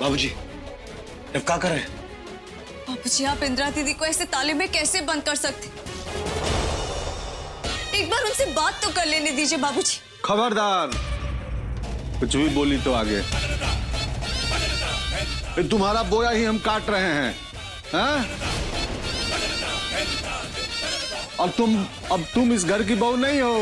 बाबूजी, अब क्या करें? बाबूजी, आप इंदिरा दीदी को ऐसे ताले में कैसे बंद कर सकते? एक बार उनसे बात तो कर लेने दीजिए बाबूजी। खबरदार, कुछ भी बोली तो आगे तुम्हारा बोया ही हम काट रहे हैं, हाँ? और अब तुम इस घर की बहू नहीं हो।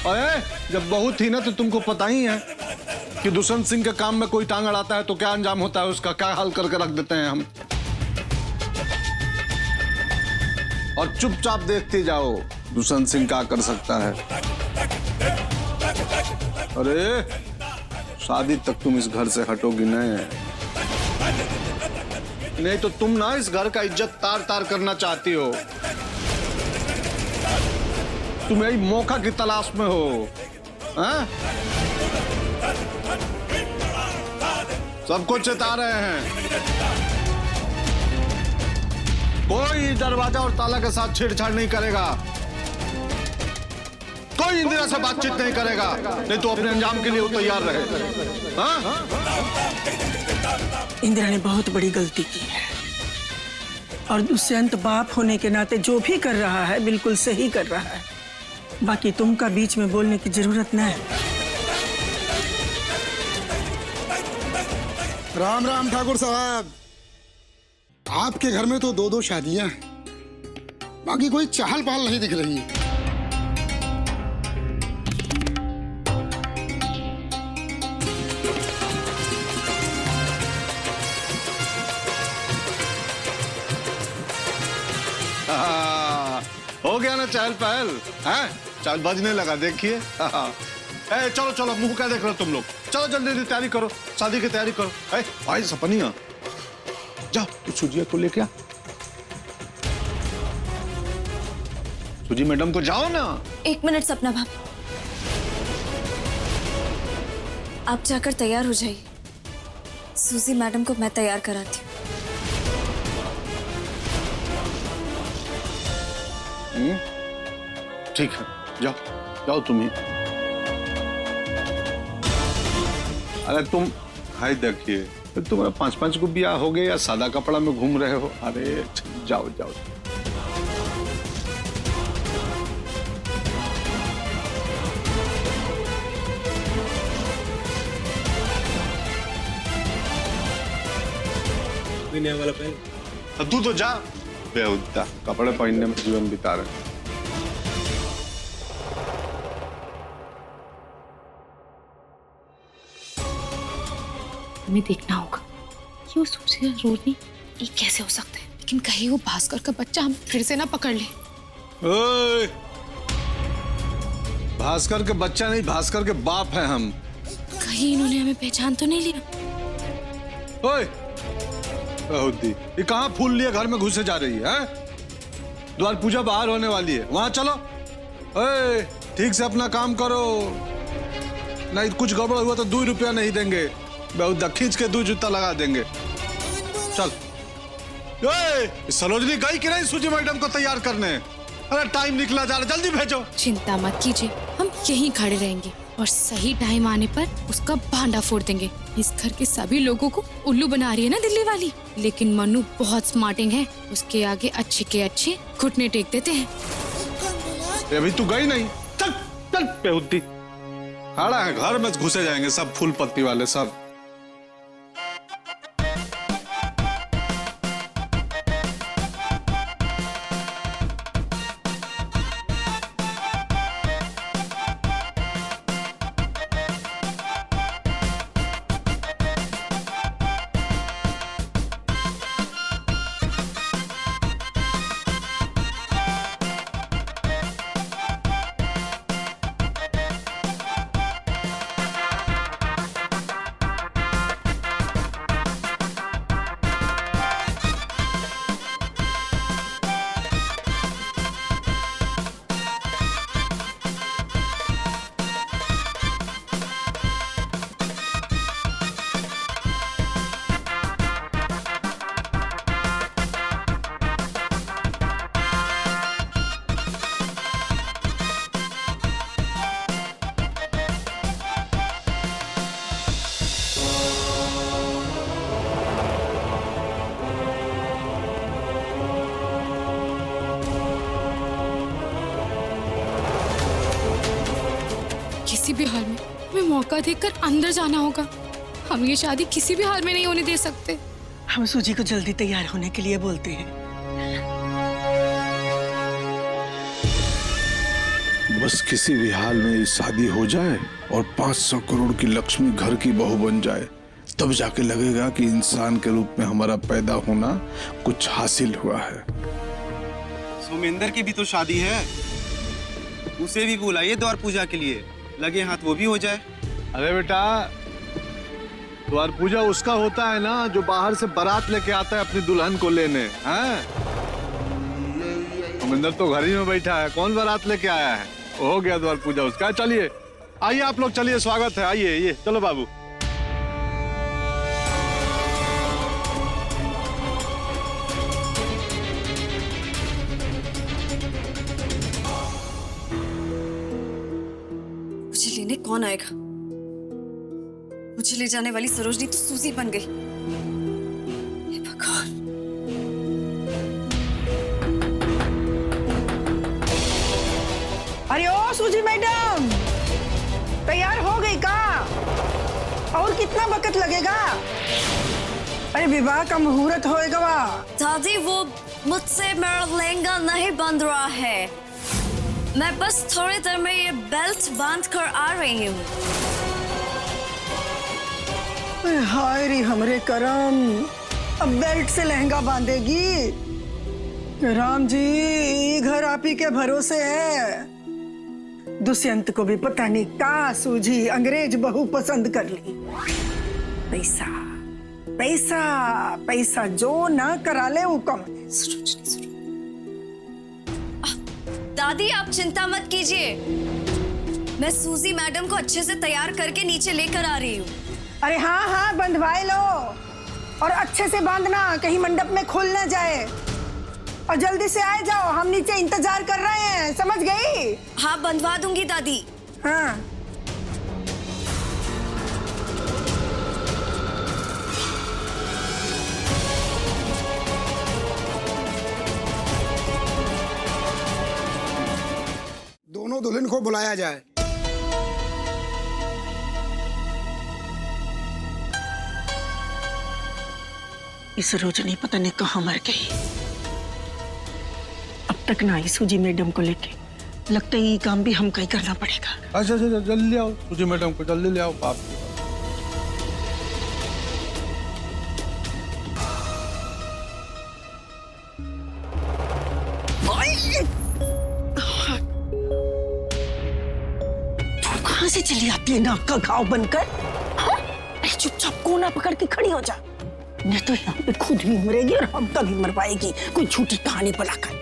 अरे जब बहू थी ना तो तुमको पता ही है कि दुष्यंत सिंह के काम में कोई टांग अड़ाता है तो क्या अंजाम होता है, उसका क्या हाल करके रख देते हैं हम। और चुपचाप देखते जाओ दुष्यंत सिंह क्या कर सकता है। अरे शादी तक तुम इस घर से हटोगी नहीं तो तुम ना इस घर का इज्जत तार तार करना चाहती हो। तुम यही मौका की तलाश में हो, हाँ? सबको चेता रहे हैं, कोई दरवाजा और ताला के साथ छेड़छाड़ नहीं करेगा, कोई इंदिरा से बातचीत नहीं करेगा, नहीं तो अपने अंजाम के लिए वो तैयार रहे। हाँ? इंदिरा ने बहुत बड़ी गलती की है और दुष्यंत बाप होने के नाते जो भी कर रहा है बिल्कुल सही कर रहा है। बाकी तुमका बीच में बोलने की जरूरत नहीं। राम राम ठाकुर साहब, आपके घर में तो दो दो शादियां हैं, बाकी कोई चहल पहल नहीं दिख रही। हो गया ना चहल पहल, हैं? चल बजने लगा, देखिए। चलो चलो, मुंह क्या देख रहे हो तुम लोग? चलो जल्दी जल्दी तैयारी करो, शादी की तैयारी करो। भाई सपनिया, जा तू सुजिया को लेके आ। सुजी मैडम को जाओ ना। 1 मिनट सपना भाभी, आप जाकर तैयार हो जाइए, सूजी मैडम को मैं तैयार कराती हूँ। ठीक है, जाओ जाओ तुम ही। अरे तुम हाय देखिए, तुम्हारा 5-5 को ब्याह हो गए या सादा कपड़ा में घूम रहे हो? अरे जाओ जाओ। नया वाला पहन। तू तो जा, बेहुदा कपड़े पहनने में जीवन बिता रहे। हमें देखना होगा कि वो सूजी रो रही, ये कैसे हो सकता है? लेकिन कहीं वो भास्कर का बच्चा हम फिर से ना पकड़ ले। ओए, भास्कर के बच्चा नहीं, भास्कर के बाप हैं हम। कहीं इन्होंने हमें पहचान तो नहीं लिया? ओए बेहुदी, ये कहाँ फूल लिए घर में घुसे जा रही है? द्वार पूजा बाहर होने वाली है, वहां चलो। ओए ठीक से अपना काम करो, नहीं कुछ गड़बड़ हुआ तो 2 रुपया नहीं देंगे। बेहुदा खींच के 2 जूता लगा देंगे। चल। सरोजनी गई कि नहीं सूजी मैडम को तैयार करने? अरे टाइम निकला जा रहा, जल्दी भेजो। चिंता मत कीजिए, हम यहीं खड़े रहेंगे और सही टाइम आने पर उसका भांडा फोड़ देंगे। इस घर के सभी लोगों को उल्लू बना रही है ना दिल्ली वाली, लेकिन मनु बहुत स्मार्टिंग है, उसके आगे अच्छे के अच्छे घुटने टेक देते हैं। अभी तू गई नहीं, चल चल बेहुदी, खड़ा है घर में घुसे जाएंगे सब फूल पत्ती वाले सब। किसी भी हाल में हमें मौका देकर अंदर जाना होगा। हम ये शादी किसी भी हाल में नहीं होने दे सकते। हम सूजी को जल्दी तैयार होने के लिए बोलते हैं। बस किसी भी हाल में ये शादी हो जाए और 500 करोड़ की लक्ष्मी घर की बहू बन जाए, तब जाके लगेगा कि इंसान के रूप में हमारा पैदा होना कुछ हासिल हुआ है। सोमेंदर की भी तो शादी है, उसे भी बुलाइए द्वार पूजा के लिए, लगे हाथ वो भी हो जाए। अरे बेटा, द्वार पूजा उसका होता है ना जो बाहर से बारात लेके आता है अपनी दुल्हन को लेने। हैं? सोमेंदर तो घर ही में बैठा है, कौन बारात लेके आया है? हो गया द्वार पूजा उसका। चलिए आइए आप लोग, चलिए स्वागत है, आइए ये चलो बाबू। मुझे लेने कौन आएगा? मुझे ले जाने वाली सरोजनी तो सूजी बन गई। हे भगवान। अरे ओ सूजी मैडम, तैयार हो गई का? और कितना वक्त लगेगा? अरे विवाह का मुहूर्त होएगा वा। दादी, वो मुझसे मेरा लहंगा नहीं बंध रहा है। मैं बस थोड़ी देर में ये बेल्ट बांध कर आ रही हूँ। हाय रे हमरे करम, अब बेल्ट से लहंगा बांधेगी? राम जी, घर आप ही के भरोसे है। दुष्यंत को भी पता नहीं का सूझी अंग्रेज बहू पसंद कर ली। पैसा पैसा पैसा जो ना करा ले वो कम। दादी, आप चिंता मत कीजिए, मैं सूजी मैडम को अच्छे से तैयार करके नीचे लेकर आ रही हूँ। अरे हाँ हाँ, बंधवाए लो और अच्छे से बांधना, कहीं मंडप में खुल ना जाए। और जल्दी से आए जाओ, हम नीचे इंतजार कर रहे हैं, समझ गई? हाँ, बंधवा दूंगी दादी। हाँ। दोनों दुल्हन को बुलाया जाए। इस रोजनी पता नहीं कहाँ मर गई, अब तक ना आई सूजी मैडम को लेके। लगता है ये काम भी हमको ही करना पड़ेगा। अच्छा अच्छा, जल्दी ले आओ सूजी मैडम को, जल्दी ले आओ बाप। कहाँ से चली आती है नाक का घाव बनकर? हाँ? अरे चुपचाप कोना पकड़ के खड़ी हो जा, नहीं तो यहाँ पे खुद भी मरेगी और हमका भी मरवाएगी कोई झूठी कहानी बनाकर।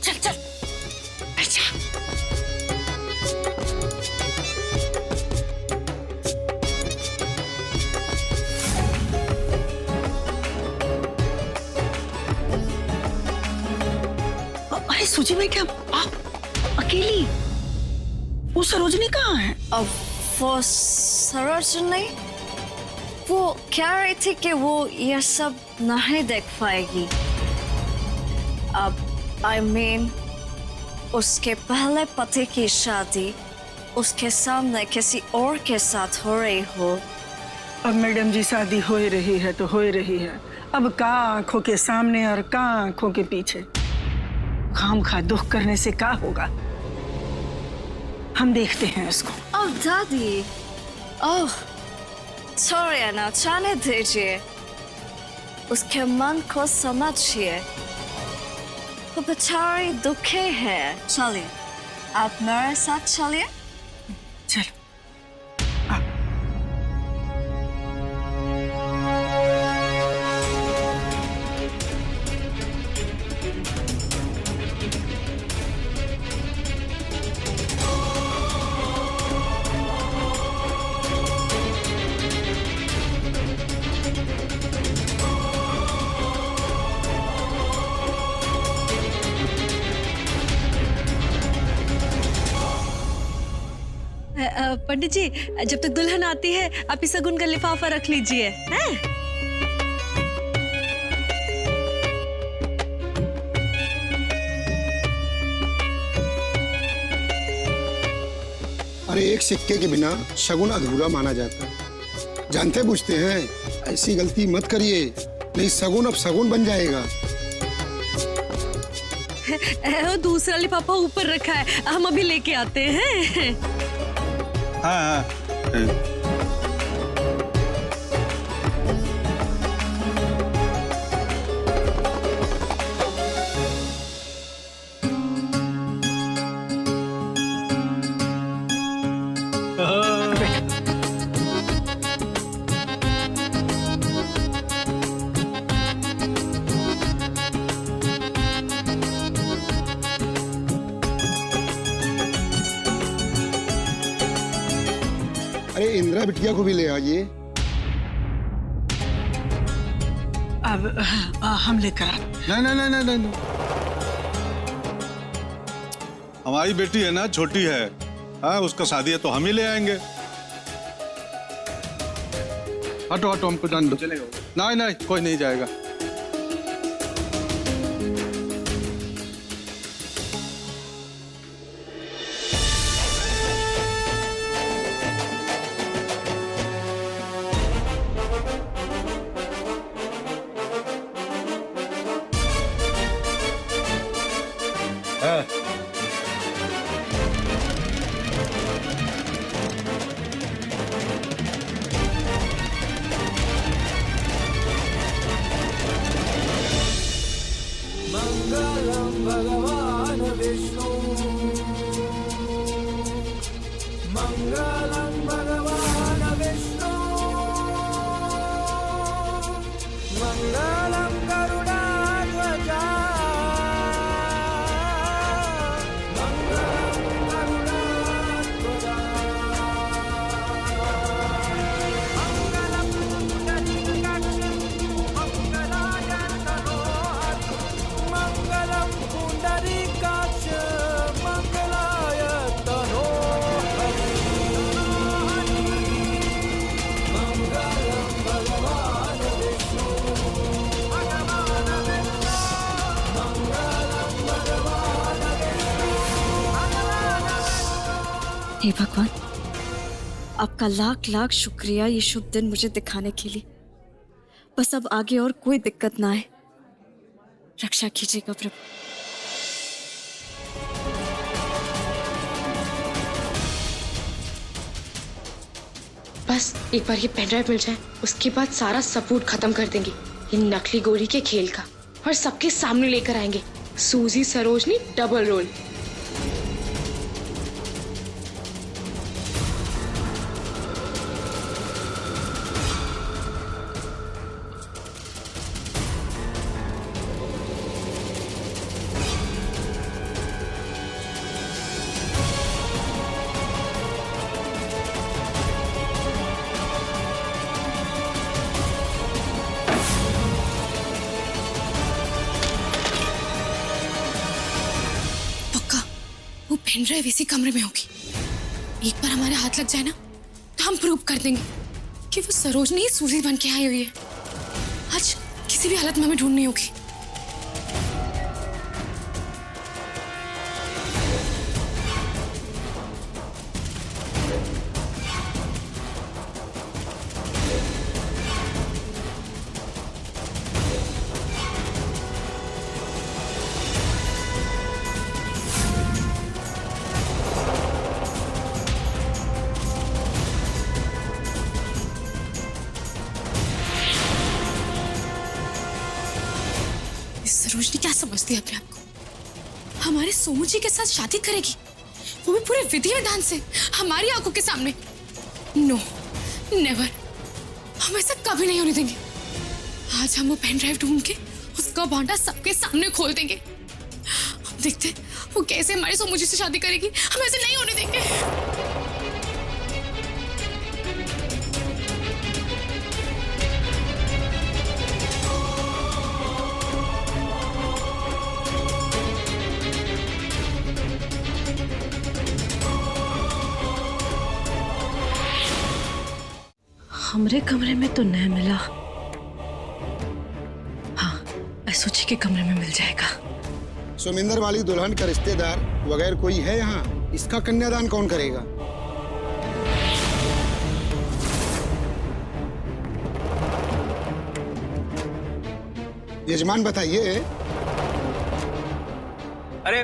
चल चल अच्छा। अरे सूजी मैडम, आप अकेली? वो सरोजनी कहाँ है? अब वो सरोजनी, वो कह रही थी कि वो ये सब नहीं देख पाएगी। अब I mean, उसके पहले पति की शादी उसके सामने किसी और के साथ हो रही हो। अब मैडम जी शादी हो ही रही है तो हो ही रही है। अब का आंखों के सामने और का आंखों के पीछे, खामखा दुख करने से क्या होगा? हम देखते हैं इसको। ओह दादी, ओह छोड़िए ना, जाने दीजिए, उसके मन को समझिए, वो बेचारी दुखी है। चलिए, आप मेरे साथ चलिए। चलो। पंडित जी, जब तक दुल्हन आती है आप इस शगुन का लिफाफा रख लीजिए, हैं? अरे और एक सिक्के के बिना शगुन अधूरा माना जाता है। जानते बूझते हैं, ऐसी गलती मत करिए, नहीं शगुन अब शगुन बन जाएगा। वो दूसरा लिफाफा ऊपर रखा है, हम अभी लेके आते हैं। हाँ हाँ। अरे इंदिरा बिटिया को भी ले आइए। अब हम लेकर आते। नहीं नहीं नहीं नहीं नहीं। हमारी बेटी है ना, छोटी है, हाँ उसका शादी है तो हम ही ले आएंगे। हटो हटो, हमको जान दो। चलेगा? नहीं नहीं, कोई नहीं जाएगा। हे भगवान, आपका लाख लाख शुक्रिया ये शुभ दिन मुझे दिखाने के लिए। बस अब आगे और कोई दिक्कत ना आए। रक्षा कीजिएगा प्रभु। बस एक बार ये पेन ड्राइव मिल जाए, उसके बाद सारा सबूत खत्म कर देंगे इन नकली गोरी के खेल का, और सबके सामने लेकर आएंगे सूजी सरोजनी डबल रोल। वो पेन ड्राइव इसी कमरे में होगी। एक बार हमारे हाथ लग जाए ना तो हम प्रूव कर देंगे कि वो सरोजनी ही सूजी बन के आई हुई है। आज किसी भी हालत में हमें ढूंढनी होगी। सरोजनी क्या समझती है अपने आप को? हमारे सोमू जी के साथ शादी करेगी, वो भी पूरे विधि विधान से, हमारी आंखों के सामने। नो नेवर, हम ऐसा कभी नहीं होने देंगे। आज हम वो पेन ड्राइव ढूंढ के उसका भांडा सबके सामने खोल देंगे। हम देखते वो कैसे हमारे सोमू जी से शादी करेगी। हम ऐसे नहीं होने देंगे। हमरे कमरे में तो नहीं मिला। हाँ, एसोजी के कमरे में मिल जाएगा। सुमिंदर वाली दुल्हन का रिश्तेदार वगैर कोई है यहाँ? इसका कन्यादान कौन करेगा? यजमान बताइए, अरे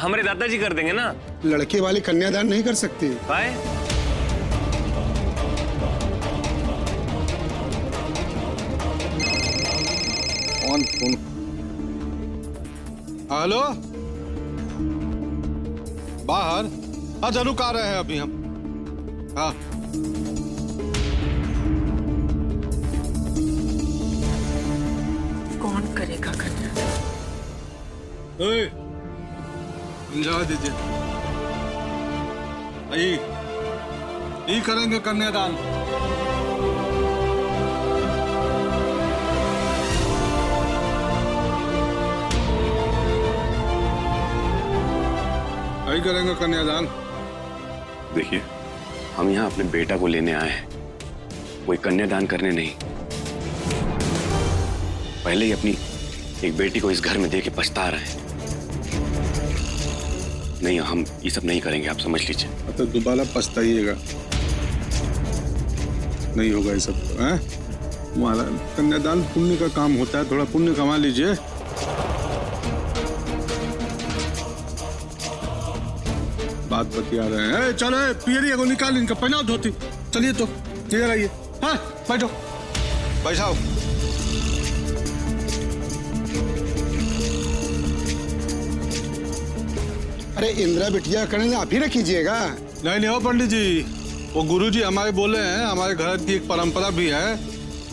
हमारे दादाजी कर देंगे ना। लड़के वाले कन्यादान नहीं कर सकते? भाई फोन। हेलो, बाहर? अच्छा रुक, आ रहे हैं अभी हम। हाँ कौन करेगा कन्यादान? समझा दीजिए। यही करेंगे कन्यादान। यही करेंगे कन्यादान। देखिए, हम यहाँ अपने बेटा को लेने आए हैं, कोई कन्यादान करने नहीं। पहले ही अपनी एक बेटी को इस घर में देके पछता रहे हैं। नहीं, हम ये सब नहीं करेंगे, आप समझ लीजिए। तो दोबारा पछताइएगा, नहीं होगा ये सब। हैं? हमारा कन्यादान पुण्य का काम होता है, थोड़ा पुण्य कमा लीजिए। बात बतिया रहे हैं। चलो पियरिया को निकाल, इनका पहनाओ धोती। चलिए तो इधर आइए। हाँ बैठो, बैठाओ। अरे इंदिरा बिटिया करें, आप ही ना कीजिएगा। नहीं हो पंडित जी, वो गुरुजी हमारे बोले हैं, हमारे घर की एक परंपरा भी है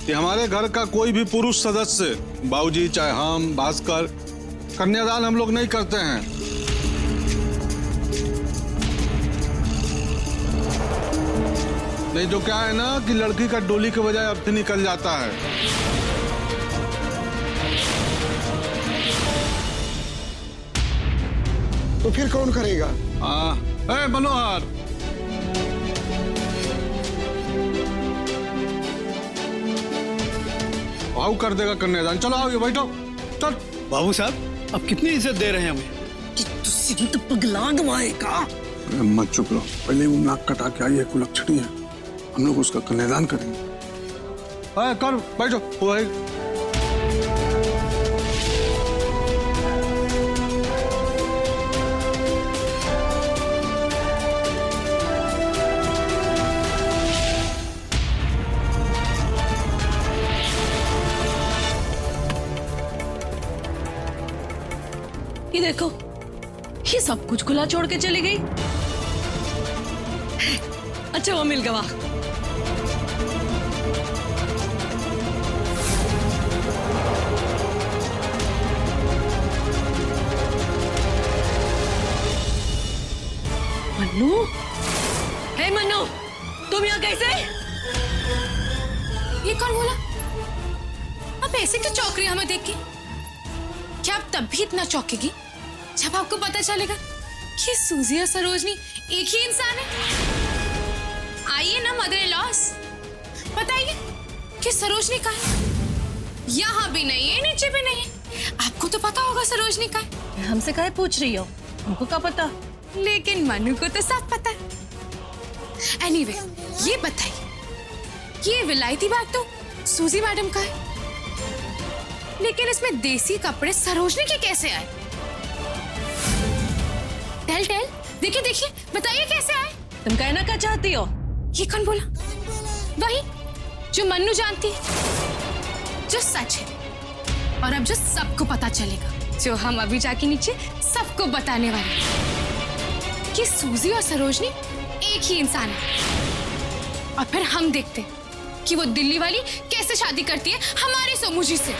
कि हमारे घर का कोई भी पुरुष सदस्य, बाबूजी चाहे हम, भास्कर, कन्यादान हम लोग नहीं करते हैं। नहीं तो क्या है ना कि लड़की का डोली के बजाय अर्थी निकल जाता है। तो फिर कौन करेगा? मनोहर, आओ कर देगा कन्यादान। चलो आओ, ये बैठो। चल बाबू साहब, अब कितनी इज्जत दे रहे हैं हमें? तुझे तो पगला दवाएगा। मत चुप रहो, पहले वो नाक कटा के आई है, कुलक्षणी है, हम लोग उसका कन्यादान करेंगे। कर बैठो। वो है ये देखो, ये सब कुछ खुला छोड़ के चली गई। अच्छा वो मिल गवा। मन्नू, हे मन्नू, तुम यहाँ कैसे? ये कौन बोला? आप ऐसे क्यों चौंक रही हैं हमें देख के? क्या आप तब भी इतना चौंकेगी जब आपको पता चलेगा कि सूजी और सरोजनी एक ही इंसान है? आइए ना मदर इन लॉस, बताइए कि सरोजनी कहाँ है? यहाँ भी नहीं है, नीचे भी नहीं है। आपको तो पता होगा सरोजनी कहाँ है। हमसे काहे पूछ रही हो? हमको क्या पता? लेकिन मनु को तो सब पता है। एनीवे, ये बताइए, ये विलायती बैग तो सूजी मैडम का है, लेकिन इसमें देसी कपड़े सरोजनी के कैसे आए? टेल टेल, देखिए देखिए, बताइए कैसे आए? तुम कहना क्या चाहती हो? ये कौन बोला? वही जो मन्नू जानती है, जो सच है, और अब जो सबको पता चलेगा, जो हम अभी जाके नीचे सबको बताने वाले हैं कि सूजी और सरोजनी एक ही इंसान है। और फिर हम देखते हैं कि वो दिल्ली वाली कैसे शादी करती है हमारे सोमू जी से।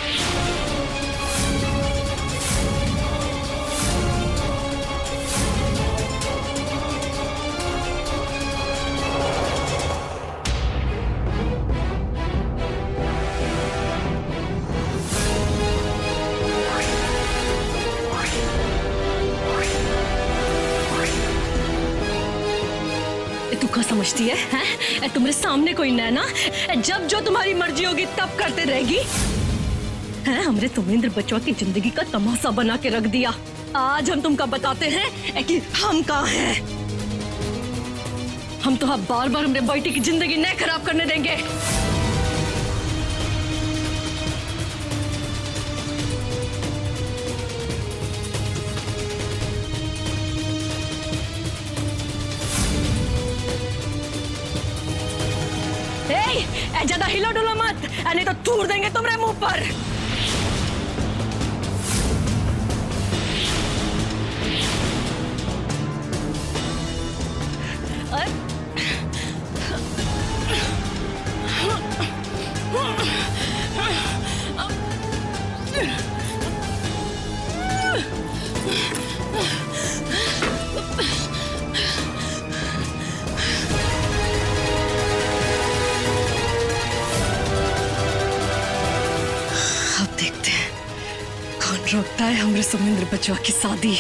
तू क्या समझती है, हैं? तुम्हारे सामने कोई नैना, जब जो तुम्हारी मर्जी होगी तब करते रहेगी। हैं, हमरे सुमेंद्र बचवा की जिंदगी का तमाशा बना के रख दिया। आज हम तुमको बताते हैं कि हम कहाँ हैं। हम तो बार बार हमरे बेटी की जिंदगी नहीं खराब करने देंगे। ज्यादा हिलो डुलो मत, नहीं तो तूर देंगे तुम्हारे मुंह पर। अब देखते हैं कौन रोकता है हमारे सुमेंद्र बचवा की शादी।